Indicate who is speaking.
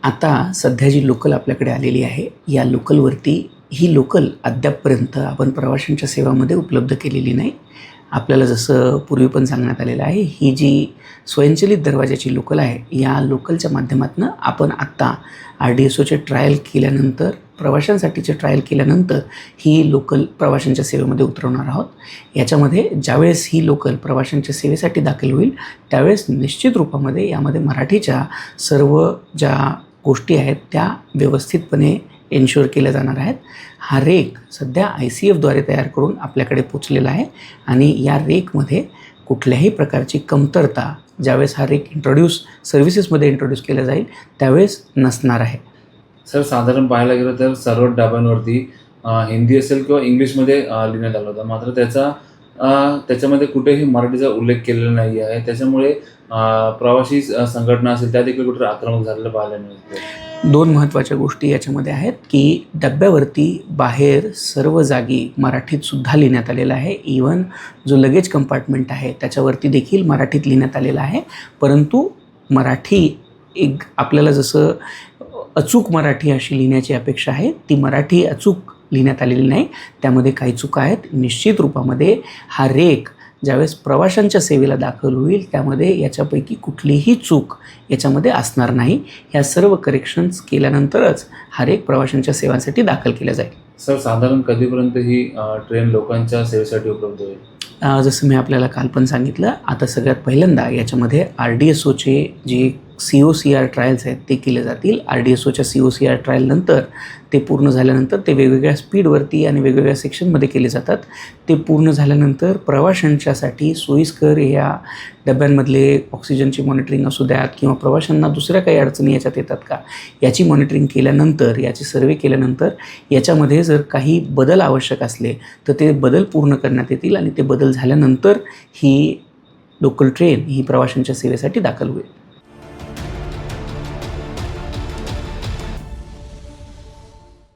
Speaker 1: आता सध्या जी लोकल आपल्याकडे आलेली आहे, या लोकलवरती ही लोकल अद्यापपर्यंत आपण प्रवाशांच्या सेवामध्ये उपलब्ध केलेली नाही. आपल्याला जसं पूर्वी पण सांगण्यात आलेलं आहे, ही जी स्वयंचलित दरवाजाची लोकल आहे, या लोकलच्या माध्यमातून आपण आत्ता RDSOचे ट्रायल केल्यानंतर, प्रवाशांसाठीचे ट्रायल केल्यानंतर ही लोकल प्रवाशांच्या सेवेमध्ये उतरवणार आहोत. याच्यामध्ये ज्यावेळेस ही लोकल प्रवाशांच्या सेवेसाठी दाखल होईल, त्यावेळेस निश्चित रूपामध्ये यामध्ये मराठीच्या सर्व ज्या गोष्टी आहेत त्या व्यवस्थितपणे एन्श्युअर केल्या जाणार आहेत. हा रेक सध्या ICFद्वारे तयार करून आपल्याकडे पोचलेला आहे आणि या रेकमध्ये कुठल्याही प्रकारची कमतरता ज्यावेळेस हा रेक सर्व्हिसेसमध्ये इंट्रोड्यूस केला जाईल त्यावेळेस नसणार आहे.
Speaker 2: सर, साधारण पाहायला गेलं तर सर्व डब्यांवरती हिंदी असेल किंवा इंग्लिशमध्ये लिहिण्यात आलं होतं, मात्र त्याच्यामध्ये कुठेही मराठीचा उल्लेख केलेला नाही आहे. त्याच्यामुळे प्रवासी संघटना असेल त्या देखील कुठे आक्रमक झालेलं पाहायला मिळतं.
Speaker 1: दोन महत्त्वाच्या गोष्टी याच्यामध्ये आहेत की डब्यावरती बाहेर सर्व जागी मराठीत सुद्धा लिहिण्यात आलेलं आहे. इवन जो लगेज कंपार्टमेंट आहे त्याच्यावरती देखील मराठीत लिहिण्यात आलेलं आहे. परंतु मराठी आपल्याला जसं अचूक मराठी अशी लिहिण्याची अपेक्षा आहे, ती मराठी अचूक लिहिण्यात आलेली नाही. त्यामध्ये काही चुका आहेत. निश्चित रूपामध्ये हा रेक ज्यावेळेस प्रवाशांच्या सेवेला दाखल होईल त्यामध्ये याच्यापैकी कुठलीही चूक याच्यामध्ये असणार नाही. ह्या सर्व करेक्शन्स केल्यानंतरच हा रेक प्रवाशांच्या सेवांसाठी दाखल केला जाईल.
Speaker 2: सर, साधारण कधीपर्यंत ही ट्रेन लोकांच्या सेवेसाठी उपलब्ध होईल?
Speaker 1: जसं मी आपल्याला काल पण सांगितलं, आता सगळ्यात पहिल्यांदा याच्यामध्ये RDSOचे जे COCR ट्रायल्स आहेत ते केले जातील. RDSOच्या COCR ट्रायलनंतर ते पूर्ण झाल्यानंतर ते वेगवेगळ्या स्पीडवरती आणि वेगवेगळ्या सेक्शनमध्ये केले जातात. ते पूर्ण झाल्यानंतर प्रवाशांच्यासाठी सोयीस्कर या डब्यांमधले ऑक्सिजनची मॉनिटरिंग असू द्यात किंवा प्रवाशांना दुसऱ्या काही अडचणी याच्यात येतात का याची मॉनिटरिंग केल्यानंतर, याची सर्वे केल्यानंतर याच्यामध्ये जर काही बदल आवश्यक असले तर ते बदल पूर्ण करण्यात येतील आणि ते बदल झाल्यानंतर ही लोकल ट्रेन ही प्रवाशांच्या सेवेसाठी दाखल होईल.